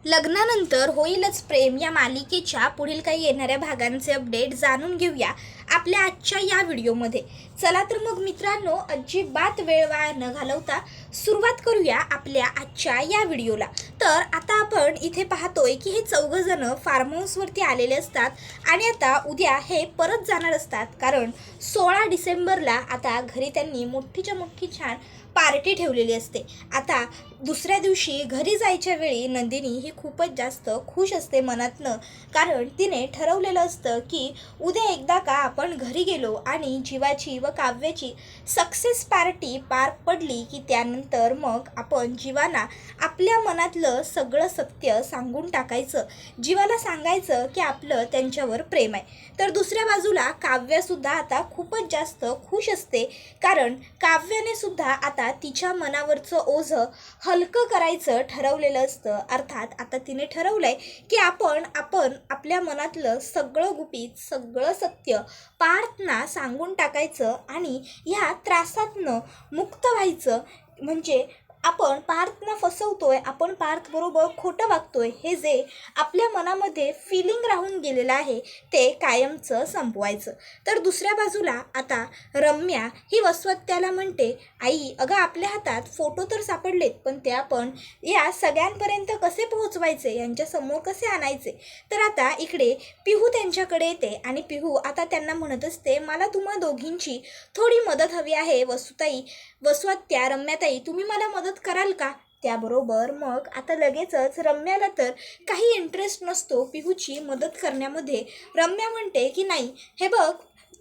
लग्नानंतर होईलच प्रेम या मालिकेच्या पुढील काही येणाऱ्या भागांचे अपडेट जाणून घेऊया आपल्या आजच्या या व्हिडिओमध्ये. चला तर मग मित्रांनो, अजिबात वेळ वाया न घालवता सुरुवात करूया आपल्या आजच्या या व्हिडिओला. तर आता आपण इथे पाहतोय की हे चौघजण फार्म हाऊसवरती आलेले असतात आणि आता उद्या हे परत जाणार असतात, कारण 16 डिसेंबरला आता घरी त्यांनी मोठीच्या मोठी छान पार्टी ठेवलेली असते. आता दुसऱ्या दिवशी घरी जायच्या वेळी नंदिनी ही खूपच जास्त खुश असते मनातनं, कारण तिने ठरवलेलं असतं की उद्या एकदा का आपण घरी गेलो आणि जीवाची व काव्याची सक्सेस पार्टी पार पडली की त्यानंतर मग आपण जीवाला आपल्या मनातलं सगळं सत्य सांगून टाकायचं, जीवाला सांगायचं की आपलं त्यांच्यावर प्रेम आहे. तर दुसऱ्या बाजूला काव्यासुद्धा आता खूपच जास्त खुश असते, कारण काव्याने सुद्धा आता तिच्या मनावरचं ओझं हलकं करायचं ठरवलेलं असतं. अर्थात आता तिने ठरवलंय की आपण आपल्या मनातलं सगळं गुपित, सगळं सत्य पार्थना सांगून टाकायचं आणि ह्या त्रासातनं मुक्त व्हायचं. म्हणजे आपण पार्थना फसवतोय, आपण पार्थ बरोबर खोटं वागतोय, हे जे आपल्या मनामध्ये फिलिंग राहून गेलेलं आहे ते कायमचं संपवायचं. तर दुसऱ्या बाजूला आता रम्या ही वसवत्याला म्हणते, आई अगं आपल्या हातात फोटो तर सापडलेत, पण ते आपण या सगळ्यांपर्यंत कसे पोहोचवायचे, यांच्यासमोर कसे आणायचे. तर आता इकडे पिहू त्यांच्याकडे येते आणि पिहू आता त्यांना म्हणत असते, मला तुम्हा दोघींची थोडी मदत हवी आहे. वसवत्या, रम्याताई तुम्ही मला मदत कराल का. त्याबरोबर मग आता लगेचच रम्याला तर काही इंटरेस्ट नसतो पिहूची मदत करण्यामध्ये. रम्या म्हणते की नाही, हे बघ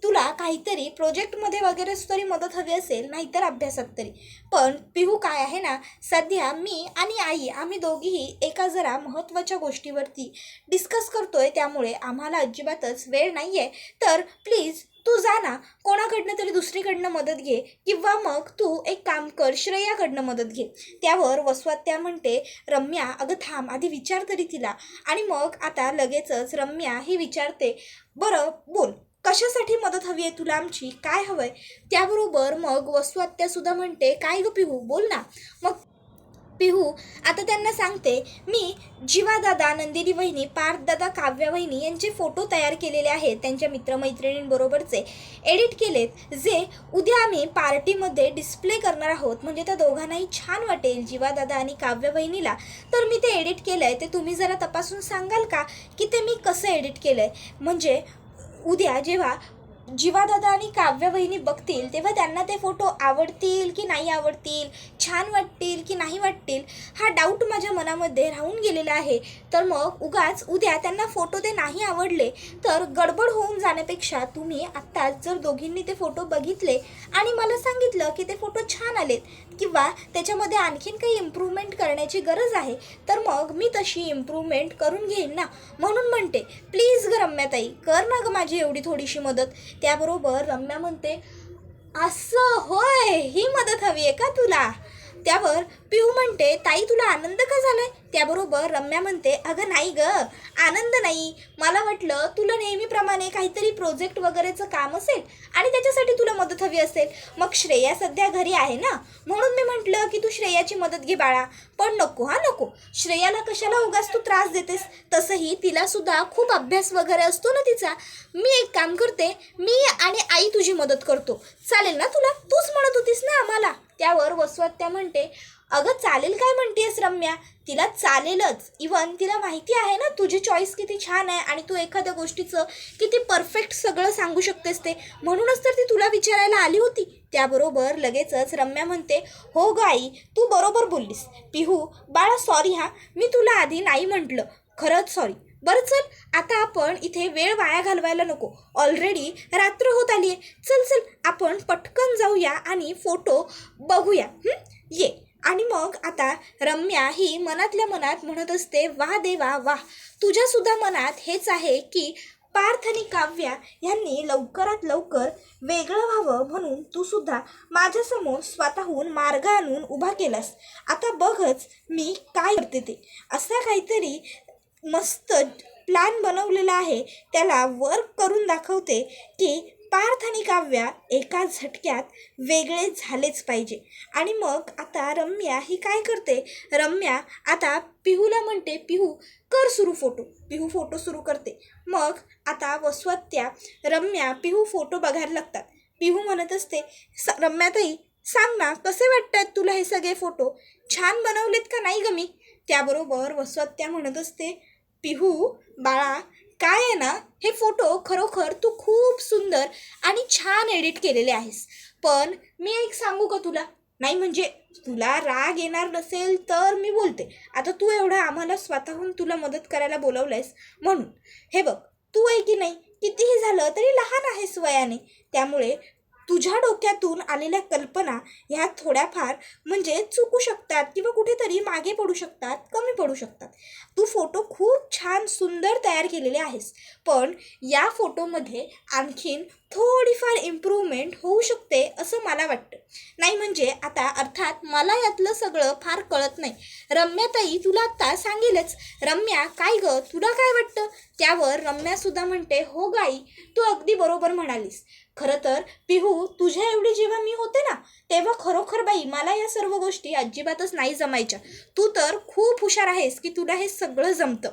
तुला काहीतरी प्रोजेक्टमध्ये वगैरे तरी मदत हवी असेल, नाहीतर अभ्यासात तरी. पण पिहू काय आहे ना, सध्या मी आणि आई आम्ही दोघीही एका जरा महत्त्वाच्या गोष्टीवरती डिस्कस करतोय, त्यामुळे आम्हाला अजिबातच वेळ नाही आहे. तर प्लीज तू जा ना, कोणाकडनं तरी दुसरीकडनं मदत घे, किंवा मग तू एक काम कर, श्रेयाकडनं मदत घे. त्यावर वसवत्या म्हणते, रम्या अगं थांब, आधी विचार तरी तिला. आणि मग आता लगेचच रम्या ही विचारते, बरं बोल, कशासाठी मदत हवी आहे तुला आमची, काय हवं आहे. त्याबरोबर मग वसवत्यासुद्धा म्हणते, काय गं पिहू बोल ना. मग पिहू आता त्यांना सांगते, मी जीवादादा, नंदिनी वहिनी, पार्थदादा, काव्या वहिनी यांचे फोटो तयार केलेले आहेत, त्यांच्या मित्रमैत्रिणींबरोबरचे एडिट केलेत, जे उद्या आम्ही पार्टीमध्ये डिस्प्ले करणार आहोत. म्हणजे त्या दोघांनाही छान वाटेल, जीवादादा आणि काव्य वहिनीला. तर मी ते एडिट केलं आहे, ते तुम्ही जरा तपासून सांगाल का की ते मी कसं एडिट केलं आहे. म्हणजे उद्या जेव्हा जीवादादा आणि काव्य वहिनी बघतील तेव्हा त्यांना ते फोटो आवडतील की नाही आवडतील, छान वाटतील की नाही वाटतील, हा डाऊट माझ्या मनामध्ये राहून गेलेला आहे. तर मग उगाच उद्या त्यांना फोटो ते नाही आवडले तर गडबड होऊन जाण्यापेक्षा तुम्ही आत्ताच जर दोघींनी ते फोटो बघितले आणि मला सांगितलं की ते फोटो छान आलेत किंवा त्याच्यामध्ये आणखीन काही इम्प्रूव्हमेंट करण्याची गरज आहे, तर मग मी तशी इम्प्रूव्हमेंट करून घेईन ना. म्हणून म्हणते, प्लीज ग रम्याताई कर ना ग माझी एवढी थोडीशी मदत. त्याबरोबर रम्या म्हणते, असं होय, ही मदत हवी आहे का तुला. त्यावर पिहू म्हणते, ताई तुला आनंद का झालाय. त्याबरोबर रम्या म्हणते, अगं नाही ग, आनंद नाही, मला वाटलं तुला नेहमीप्रमाणे काहीतरी प्रोजेक्ट वगैरेचं काम असेल आणि त्याच्यासाठी तुला मदत हवी असेल. मग श्रेया सध्या घरी आहे ना, म्हणून मी म्हटलं की तू श्रेयाची मदत घे बाळा. पण नको हा नको, श्रेयाला कशाला उगाच तू त्रास देतेस, तसंही तिलासुद्धा खूप अभ्यास वगैरे असतो ना तिचा. मी एक काम करते, मी आणि आई तुझी मदत करतो, चालेल ना तुला, तूच म्हणत होतीस ना आम्हाला. त्यावर वसवत्या म्हणते, अगं चालेल काय म्हणतेस रम्या, तिला चालेलच. इवन तिला माहिती आहे ना तुझी चॉईस किती छान आहे आणि तू एखाद्या गोष्टीचं किती परफेक्ट सगळं सांगू शकतेस ते, म्हणूनच तर ती तुला विचारायला आली होती. त्याबरोबर लगेचच रम्या म्हणते, हो ग आई तू बरोबर बोललीस. पिहू बाळा सॉरी हा, मी तुला आधी नाही म्हटलं, खरंच सॉरी. बरं चल, आता आपण इथे वेळ वाया घालवायला नको, ऑलरेडी रात्र होत आली आहे. चल चल आपण पटकन जाऊया आणि फोटो बघूया, ये. आणि मग आता रम्या ही मनातल्या मनात म्हणत असते, वाह देवा वाह, तुझ्यासुद्धा मनात हेच आहे की पार्थ आणि काव्या यांनी लवकरात लवकर वेगळं व्हावं, म्हणून तू सुद्धा माझ्यासमोर स्वतःहून मार्ग आणून उभा केलास. आता बघच मी काय करते ते. असा काहीतरी मस्त प्लॅन बनवलेला आहे, त्याला वर्क करून दाखवते की पार्थ आणि काव्या एका झटक्यात वेगळे झालेच पाहिजे. आणि मग आता रम्या ही काय करते, रम्या आता पिहूला म्हणते, पिहू कर सुरू फोटो. पिहू फोटो सुरू करते. मग आता वसवत्या, रम्या, पिहू फोटो बघायला लागतात. पिहू म्हणत असते, रम्याताई सांग ना, कसे वाटतात तुला हे सगळे फोटो, छान बनवलेत का नाही ग मी? त्याबरोबर वसवत्या म्हणत असते, पिहू बाळा, काय आहे ना, हे फोटो खरोखर तू खूप सुंदर आणि छान एडिट केलेले आहेस. पण मी एक सांगू का तुला? नाही म्हणजे तुला राग येणार नसेल तर मी बोलते. आता तू एवढं आम्हाला स्वतःहून तुला मदत करायला बोलवलंयस म्हणून. हे बघ, तू आहे की नाही, कितीही झालं तरी लहान आहेस वयाने, त्यामुळे तुझ्या डोक्यातून आलेल्या कल्पना ह्या थोड्याफार म्हणजे चुकू शकतात किंवा कुठेतरी मागे पडू शकतात, कमी पडू शकतात. तू फोटो खूप छान सुंदर तयार केलेले आहेस, पण या फोटोमध्ये आणखीन थोडीफार इम्प्रूव्हमेंट होऊ शकते असं मला वाटतं. नाही म्हणजे आता अर्थात मला यातलं सगळं फार कळत नाही. रम्याताई तुला आत्ता सांगेलच. रम्या, काय ग, तुला काय वाटतं? त्यावर रम्यासुद्धा म्हणते, हो गाई, तू अगदी बरोबर म्हणालीस. खरं तर पिहू, तुझ्या एवढी जेव्हा मी होते ना, तेव्हा खरोखर बाई मला या सर्व गोष्टी अजिबातच नाही जमायच्या. तू तर खूप हुशार आहेस की तुला हे सगळं जमतं.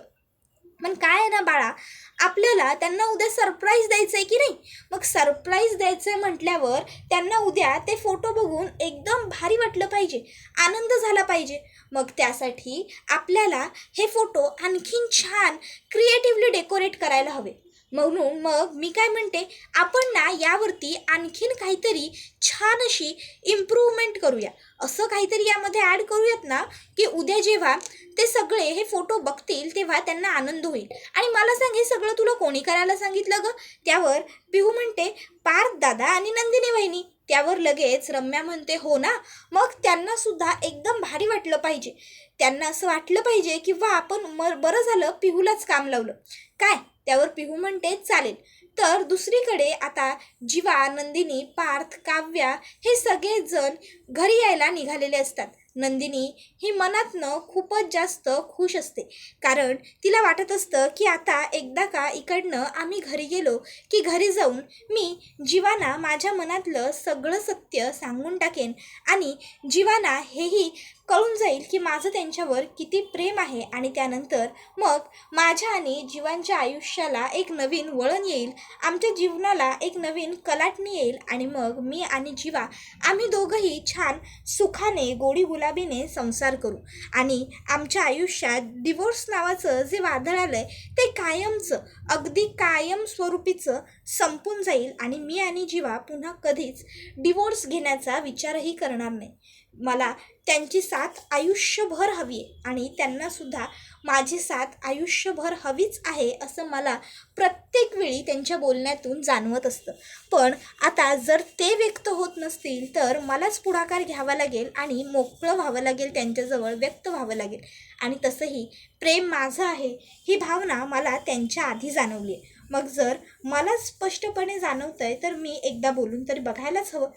पण काय आहे ना बाळा, आपल्याला त्यांना उद्या सरप्राईज द्यायचं आहे की नाही. मग सरप्राईज द्यायचं आहे म्हटल्यावर त्यांना उद्या ते फोटो बघून एकदम भारी वाटलं पाहिजे, आनंद झाला पाहिजे. मग त्यासाठी आपल्याला हे फोटो आणखीन छान क्रिएटिव्हली डेकोरेट करायला हवे. म्हणून मग मी काय म्हणते, आपण ना यावरती आणखीन काहीतरी छान अशी इम्प्रूव्हमेंट करूया. असं काहीतरी यामध्ये ॲड करूयात ना की उद्या जेव्हा ते सगळे हे फोटो बघतील तेव्हा त्यांना आनंद होईल. आणि मला सांग, हे सगळं तुला कोणी करायला सांगितलं ग? त्यावर पिहू म्हणते, पार्थ दादा आणि नंदिनी वहिनी. त्यावर लगेच रम्या म्हणते, हो ना, मग त्यांना सुद्धा एकदम भारी वाटलं पाहिजे. त्यांना असं वाटलं पाहिजे किंवा आपण बरं झालं पिहूलाच काम लावलं काय. त्यावर पिहू म्हणते, चालेल. तर दुसरीकडे आता जीवा, नंदिनी, पार्थ, काव्या हे सगळेजण घरी यायला निघालेले असतात. नंदिनी ही मनातनं खूपच जास्त खुश असते, कारण तिला वाटत असतं की आता एकदा का इकडनं आम्ही घरी गेलो की घरी जाऊन मी जीवाना माझ्या मनातलं सगळं सत्य सांगून टाकेन आणि जीवाना हेही कळून जाईल की माझं त्यांच्यावर किती प्रेम आहे. आणि त्यानंतर मग माझ्या आणि जीवांच्या आयुष्याला एक नवीन वळण येईल, आमच्या जीवनाला एक नवीन कलाटणी येईल. आणि मग मी आणि जीवा आम्ही दोघंही छान सुखाने, गोडी गुलाबीने संसार करू. आणि आमच्या आयुष्यात डिवोर्स नावाचं जे वादळ आलं आहे ते कायमचं, अगदी कायमस्वरूपीचं संपून जाईल. आणि मी आणि जीवा पुन्हा कधीच डिवोर्स घेण्याचा विचारही करणार नाही. मला त्यांची साथ आयुष्यभर हवी आहे आणि त्यांनासुद्धा माझी साथ आयुष्यभर हवीच आहे असं मला प्रत्येक वेळी त्यांच्या बोलण्यातून जाणवत असतं. पण आता जर ते व्यक्त होत नसतील तर मलाच पुढाकार घ्यावा लागेल आणि मोकळं व्हावं लागेल, त्यांच्याजवळ व्यक्त व्हावं लागेल. आणि तसंही प्रेम माझं आहे ही भावना मला त्यांच्या आधी जाणवली आहे. मग जर मला स्पष्टपणे जाणवतं आहे तर मी एकदा बोलून तरी बघायलाच हवं.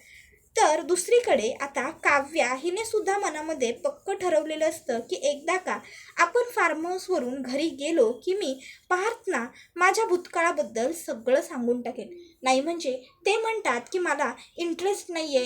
तर दुसरीकडे आता काव्या हिने सुद्धा मनामध्ये पक्क ठरवलेलं असतं की एकदा का आपण फार्म हाऊसवरून घरी गेलो की मी पार्थना माझ्या भूतकाळाबद्दल सगळं सांगून टाकेन. नाही म्हणजे ते म्हणतात की मला इंटरेस्ट नाही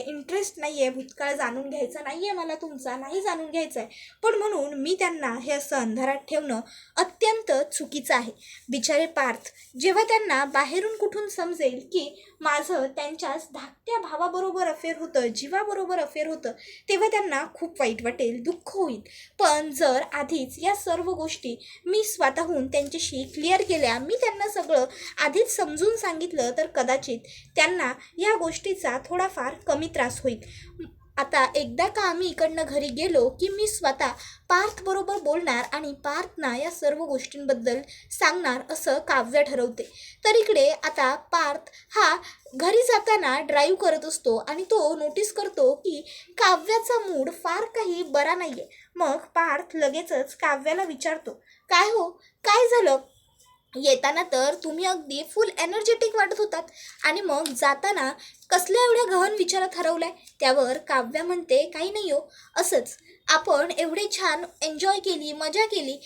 आहे भूतकाळ जाणून घ्यायचा नाही आहे, मला तुमचा नाही जाणून घ्यायचा आहे. पण म्हणून मी त्यांना हे असं अंधारात ठेवणं अत्यंत चुकीचं आहे. बिचारे पार्थ जेव्हा त्यांना बाहेरून कुठून समजेल की माझं त्यांच्याच धाकट्या भावाबरोबर अफेअर होतं, जीवाबरोबर अफेअर होतं, तेव्हा त्यांना खूप वाईट वाटेल, दुःख होईल. पण जर आधीच या सर्व गोष्टी मी स्वतःहून त्यांच्याशी क्लिअर केल्या, मी त्यांना सगळं आधीच समजून सांगितलं तर कदाचित त्यांना या गोष्टीचा थोडाफार कमी त्रास होईल. आता एकदा का आम्ही इकडनं घरी गेलो की मी स्वतः पार्थबरोबर बोलणार आणि पार्थना या सर्व गोष्टींबद्दल सांगणार असं काव्य ठरवते. तर इकडे आता पार्थ हा घरी जाताना ड्राईव्ह करत असतो आणि तो नोटीस करतो की काव्याचा मूड फार काही बरा नाही आहे. मग पार्थ लगेचच काव्याला विचारतो, काय हो, काय झालं? येताना तर तुम्ही अगदी फुल एनर्जेटिक वाटत होतात आणि मग जाताना कसल्या एवढ्या गहन विचारात हरवलाय? त्यावर काव्या म्हणते, काही नाही हो, असंच आपण एवढे छान एन्जॉय केली, मजा केली,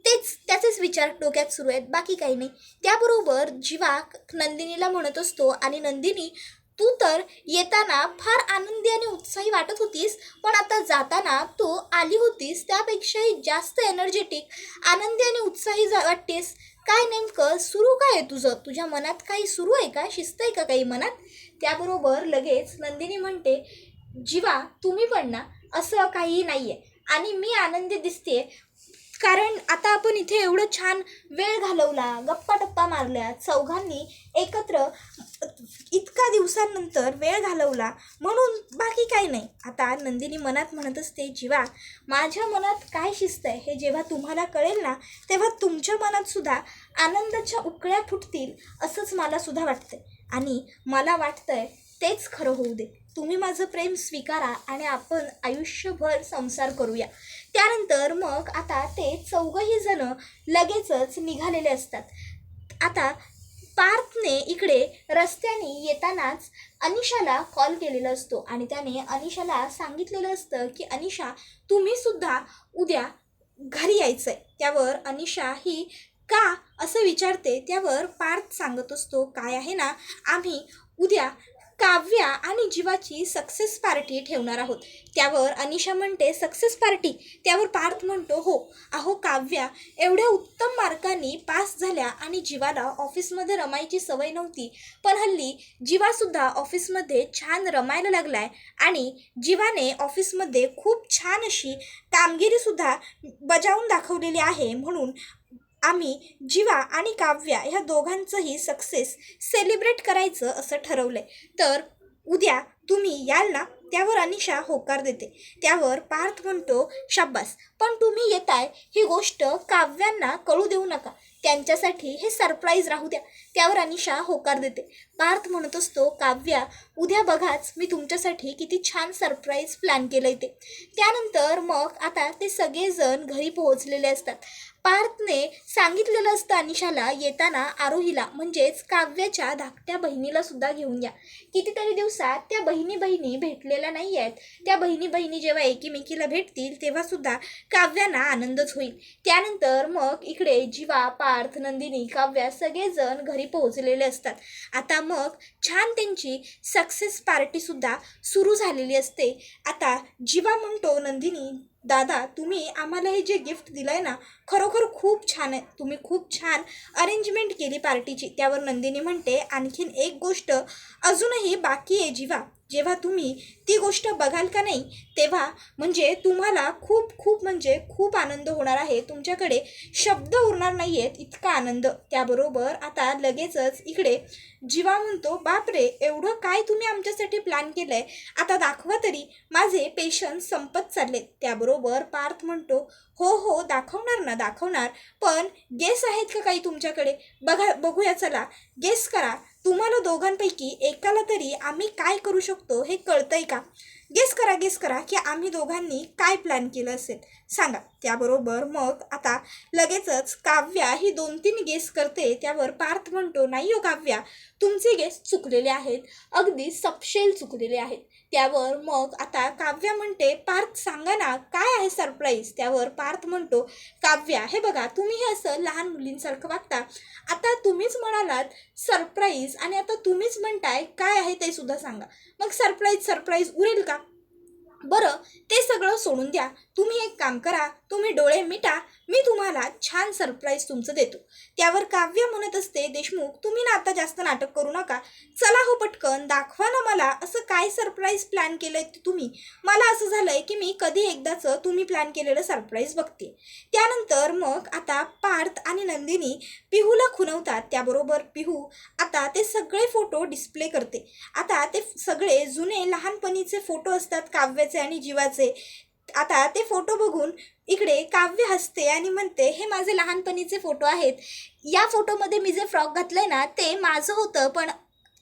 ते त्याचेच विचार डोक्यात सुरू आहेत, बाकी काही नाही. त्याबरोबर जीवा नंदिनीला म्हणत असतो, आणि नंदिनी तू तर येताना फार आनंदी आणि उत्साही वाटत होतीस, पण आता जाताना तू आली होतीस त्यापेक्षाही जास्त एनर्जेटिक, आनंदी आणि उत्साही वाटतेस. काय नेमकं सुरू काय आहे तुझं? तुझ्या मनात काही सुरू आहे का? शिस्त आहे का काही मनात? त्याबरोबर लगेच नंदिनी म्हणते, जीवा तुम्ही पण ना, असं काही नाही आहे आणि मी आनंदी दिसते, कारण आता आपण इथे एवढं छान वेळ घालवला, गप्पा टप्पा मारल्या चौघांनी एकत्र, इतका दिवसांनंतर वेळ घालवला, म्हणून बाकी काही नाही. आता नंदिनी मनात म्हणत असते, जीवा माझ्या मनात काय शिस्त आहे हे जेव्हा तुम्हाला कळेल ना, तेव्हा तुमच्या मनात सुद्धा आनंदाच्या उकळ्या फुटतील असंच मला सुद्धा वाटतंय, आणि मला वाटतंय तेच खरं होऊ दे. तुम्ही माझं प्रेम स्वीकारा आणि आपण आयुष्यभर संसार करूया. त्यानंतर मग आता ते चौघही जण लगेचच निघालेले असतात. आता पार्थने इकडे रस्त्याने येतानाच अनिशाला कॉल केलेला असतो, आणि त्याने अनिशाला सांगितलेलं असतं की अनिशा तुम्ही सुद्धा उद्या घरी यायचं आहे. त्यावर अनिशा ही का असं विचारते. त्यावर पार्थ सांगत असतो, काय आहे ना, आम्ही उद्या काव्या आणि जीवाची सक्सेस पार्टी ठेवणार आहोत. त्यावर अनिशा म्हणते, सक्सेस पार्टी? त्यावर पार्थ म्हणतो, हो अहो काव्या एवढ्या उत्तम मार्कांनी पास झाल्या, आणि जीवाला ऑफिसमध्ये रमायची सवय नव्हती, पण हल्ली जीवासुद्धा ऑफिसमध्ये छान रमायला लागलाय, आणि जीवाने ऑफिसमध्ये खूप छान अशी कामगिरीसुद्धा बजावून दाखवलेली आहे. म्हणून आम्ही जीवा आणि काव्या ह्या दोघांचंही सक्सेस सेलिब्रेट करायचं असं ठरवलंय, तर उद्या तुम्ही याल ना? त्यावर अनिशा होकार देते. त्यावर पार्थ म्हणतो, शाब्बास, पण तुम्ही येताय ही गोष्ट काव्यांना कळू देऊ नका, त्यांच्यासाठी हे सरप्राईज राहू द्या. त्यावर अनिशा होकार देते. पार्थ म्हणत असतो, काव्या उद्या बघाच मी तुमच्यासाठी किती छान सरप्राईज प्लॅन केलं ते. त्यानंतर मग आता ते सगळेजण घरी पोहोचलेले असतात. पार्थने सांगितलेलं असतं अनिशाला येताना आरोहीला म्हणजेच काव्याच्या धाकट्या बहिणीला सुद्धा घेऊन या. कितीतरी दिवसात त्या बहिणी भेटलेल्या नाही आहेत. त्या बहिणी जेव्हा एकीमेकीला भेटतील तेव्हा सुद्धा काव्यांना आनंदच होईल. त्यानंतर मग इकडे जीवा, पार्थ, नंदिनी, काव्या सगळेजण घरी पोहोचलेले असतात. आता मग छान त्यांची सक्सेस पार्टीसुद्धा सुरू झालेली असते. आता जीवा म्हणतो, नंदिनी दादा तुम्ही आम्हाला हे जे गिफ्ट दिलं आहे ना, खरोखर खूप छान आहे, तुम्ही खूप छान अरेंजमेंट केली पार्टीची. त्यावर नंदिनी म्हणते, आणखीन एक गोष्ट अजूनही बाकी आहे जीवा, जेव्हा तुम्ही ती गोष्ट बघाल का नाही तेव्हा म्हणजे तुम्हाला खूप आनंद होणार आहे, तुमच्याकडे शब्द उरणार नाही आहेत इतका आनंद. त्याबरोबर आता लगेचच इकडे जीवा म्हणतो, बापरे एवढं काय तुम्ही आमच्यासाठी प्लॅन केलं आहे, आता दाखवा तरी, माझे पेशन्स संपत चाललेत. त्याबरोबर पार्थ म्हणतो, हो दाखवणार ना दाखवणार, पण गेस आहेत का काही तुमच्याकडे? बघूया चला, गेस करा, तुम्हाला दोघांपैकी एकाला तरी आम्ही काय करू शकतो हे कळतंय का? गेस करा की आम्ही दोघांनी काय प्लॅन केलं असेल, सांगा. त्याबरोबर मग आता लगेचच काव्या ही 2-3 गेस करते. त्यावर पार्थ म्हणतो, नाही हो काव्या, तुमचे गेस चुकलेले आहेत, अगदी सपशेल चुकलेले आहेत. त्यावर मग आता काव्या म्हणते, पार्थ सांगा ना काय आहे सरप्राईज? त्यावर पार्थ म्हणतो, काव्या हे बघा तुम्ही हे असं लहान मुलींसारखं वागता, आता तुम्हीच म्हणालात सरप्राईज आणि आता तुम्हीच म्हणताय काय आहे ते सुद्धा सांगा, मग सरप्राईज उरेल का? बरं ते सगळं सोडून द्या, तुम्ही एक काम करा, तुम्ही डोळे मिटा, मी तुम्हाला छान सरप्राईज तुमचं देतो. त्यावर काव्य म्हणत असते, देशमुख तुम्ही ना आता जास्त नाटक करू नका, चला हो पटकन दाखवा ना मला, असं काय सरप्राईज प्लॅन केलंय तुम्ही? मला असं झालंय की मी कधी एकदाचं तुम्ही प्लॅन केलेलं सरप्राईज बघते. त्यानंतर मग आता पार्थ आणि नंदिनी पिहूला खुणवतात. त्याबरोबर पिहू आता ते सगळे फोटो डिस्प्ले करते. आता ते सगळे जुने लहानपणीचे फोटो असतात काव्याचे आणि जीवाचे. आता ते फोटो बघून इकडे काव्य हसते आणि म्हणते, हे माझे लहानपणीचे फोटो आहेत, या फोटोमध्ये मी जे फ्रॉक घातलंय ना ते माझं होतं, पण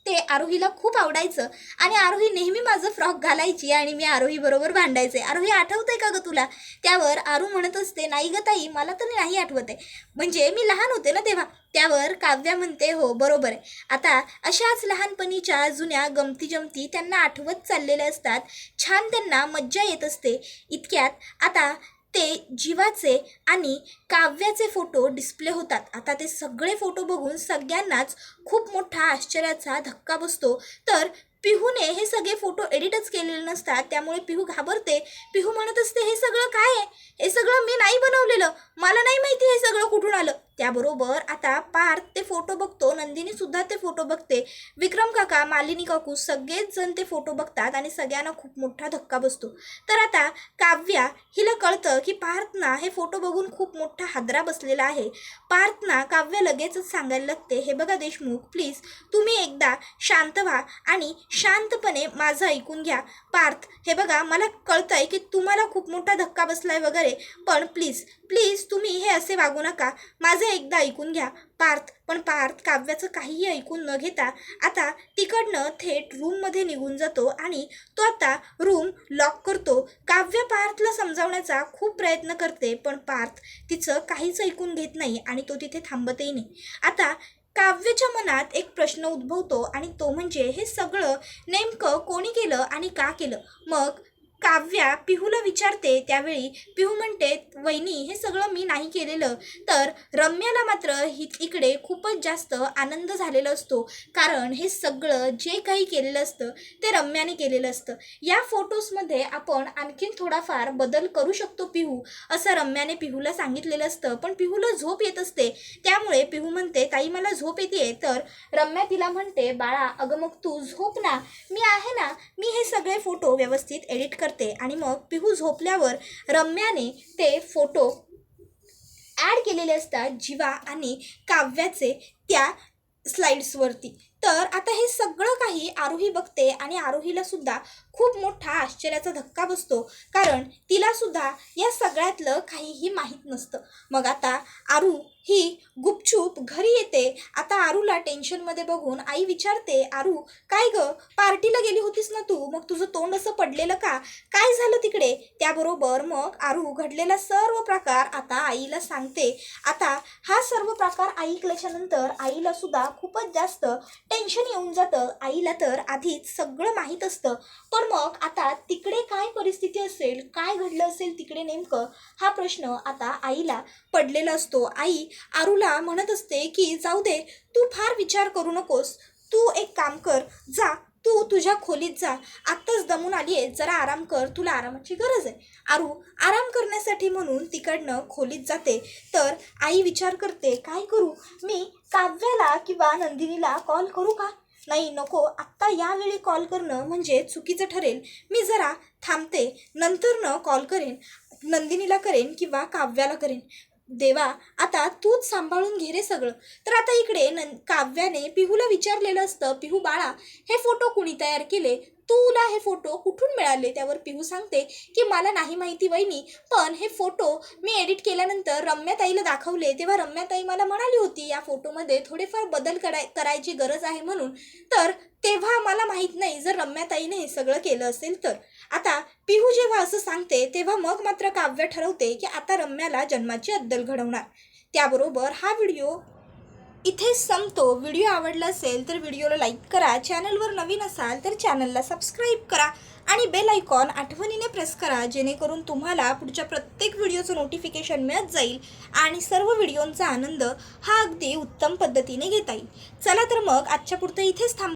ते आरोहीला खूप आवडायचं आणि आरोही नेहमी माझं फ्रॉक घालायची आणि मी आरोही बरोबर भांडायचे. आरोही आठवतंय का गं तुला? त्यावर आरू म्हणत असते, नाही गं ताई मला तर नाही आठवत आहे, म्हणजे मी लहान होते ना तेव्हा. त्यावर काव्या म्हणते, हो बरोबर आहे, आता अशाच लहानपणीच्या जुन्या गमती जमती त्यांना आठवत चाललेल्या असतात, छान त्यांना मज्जा येत असते. इतक्यात आता ते जीवाचे आणि काव्याचे फोटो डिस्प्ले होतात। आता ते सगळे फोटो बघून सगळ्यांनाच खूप मोठा आश्चर्याचा धक्का बसतो। तर पिहूने हे सगळे फोटो एडिटच केलेले नसतात, त्यामुळे पिहू घाबरते। पिहू म्हणत असते, हे सगळं काय आहे? हे सगळं मी नाही बनवलेलं, मला नाही माहिती हे सगळं कुठून आलं। त्याबरोबर आता पार्थ ते फोटो बघतो, नंदिनी सुद्धा ते फोटो बघते, विक्रम काका, मालिनी काकू सगळेच जण ते फोटो बघतात आणि सगळ्यांना खूप मोठा धक्का बसतो। तर आता काव्या हिला कळतं की पार्थना हे फोटो बघून खूप मोठा हादरा बसलेला आहे। पार्थना काव्या लगेचच सांगायला लागते, हे बघा देशमुख, प्लीज तुम्ही एकदा शांत व्हा आणि शांतपणे माझं ऐकून घ्या। पार्थ, हे बघा मला कळतंय की तुम्हाला खूप मोठा धक्का बसलाय वगैरे, पण प्लीज प्लीज तुम्ही हे असे वागू नका, माझं एकदा ऐकून घ्या। पार्थ काव्याचं काहीही ऐकून न घेता आता तिकडनं थेट रूममध्ये निघून जातो आणि तो आता रूम लॉक करतो। काव्य पार्थला समजावण्याचा खूप प्रयत्न करते, पण पार्थ तिचं काहीच ऐकून घेत नाही आणि तो तिथे थांबतही नाही। आता काव्याच्या मनात एक प्रश्न उद्भवतो आणि तो म्हणजे हे सगळं नेमकं कोणी केलं आणि का केलं? मग काव्या पिहूला विचारते, त्यावेळी पिहू म्हणते, वहिनी हे सगळं मी नाही केलेलं। तर रम्याला मात्र इकडे खूपच जास्त आनंद झालेला असतो, कारण हे सगळं जे काही केलेलं असतं ते रम्याने केलेलं असतं। या फोटोजमध्ये आपण आणखीन थोडाफार बदल करू शकतो पिहू, असं रम्याने पिहूला सांगितलेलं असतं, पण पिहूला झोप येत असते। त्यामुळे पिहू म्हणते, ताई मला झोप येते। तर रम्या तिला म्हणते, बाळा अगं मग तू झोप ना, मी आहे ना, मी हे सगळे फोटो व्यवस्थित एडिट करते। आणि मग पिहू झोपल्यावर रम्याने ते फोटो ॲड केलेले असतात जीवा आणि काव्याचे त्या स्लाइड्सवरती। तर आता हे सगळं काही आरोही बघते आणि आरोहीला सुद्धा खूप मोठा आश्चर्याचा धक्का बसतो, कारण तिला सुद्धा या सगळ्यातलं काहीही माहीत नसतं। मग आता आरू ही गुपचूप घरी येते। आता आरूला टेन्शनमध्ये बघून आई विचारते, आरू काय गं, पार्टीला गेली होतीस ना तू, मग तुझं तोंड असं पडलेलं का, काय झालं तिकडे? त्याबरोबर मग आरू घडलेला सर्व प्रकार आता आईला सांगते। आता हा सर्व प्रकार ऐकल्याच्या नंतर आईला सुद्धा खूपच जास्त टेन्शन येऊन जातं। आईला तर आधीच सगळं माहीत असतं, पण मग आता तिकडे काय परिस्थिती असेल, काय घडलं असेल तिकडे नेमकं, हा प्रश्न आता आईला पडलेला असतो। आई आरूला म्हणत असते की जाऊ दे, तू फार विचार करू नकोस, तू एक काम कर, जा तू तुझ्या खोलीत जा, आत्ताच दमून आली आहे, जरा आराम कर, तुला आरामाची गरज आहे। आरू आराम करण्यासाठी म्हणून तिकडनं खोलीत जाते। तर आई विचार करते, काय करू, मी काव्याला किंवा नंदिनीला कॉल करू का? नाही नको, आत्ता यावेळी कॉल करणं म्हणजे चुकीचं ठरेल, मी जरा थांबते, नंतरनं कॉल करेन, नंदिनीला करेन किंवा काव्याला करेन। देवा आता तूच सांभाळून घे रे सगळं। तर आता इकडे काव्याने पिहूला विचारलेलं असतं, पिहू बाळा हे फोटो कुणी तयार केले, तुला हे फोटो कुठून मिळाले? त्यावर पिहू सांगते की मला नाही माहिती वहिनी, पण हे फोटो मी एडिट केल्यानंतर रम्याताईला दाखवले, तेव्हा रम्याताई मला म्हणाली होती या फोटोमध्ये थोडेफार बदल करायची गरज आहे म्हणून, तर तेव्हा मला माहीत नाही जर रम्याताईने हे सगळं केलं असेल तर। आता पिहू जेव्हा असं सांगते तेव्हा मग मात्र काव्य ठरवते की आता रम्याला जन्माची अद्दल घडवणार। त्याबरोबर हा व्हिडिओ इथे संपतो। व्हिडिओ आवडला असेल तर व्हिडिओला लाईक करा, चॅनलवर नवीन असाल तर चॅनलला सबस्क्राईब करा आणि बेल आयकॉन आठवणीने प्रेस करा, जेणेकरून तुम्हाला पुढच्या प्रत्येक व्हिडिओचं नोटिफिकेशन मिळत जाईल आणि सर्व व्हिडिओंचा आनंद हा अगदी उत्तम पद्धतीने घेता येईल। चला तर मग आजच्या पुरतं इथेच थांबू।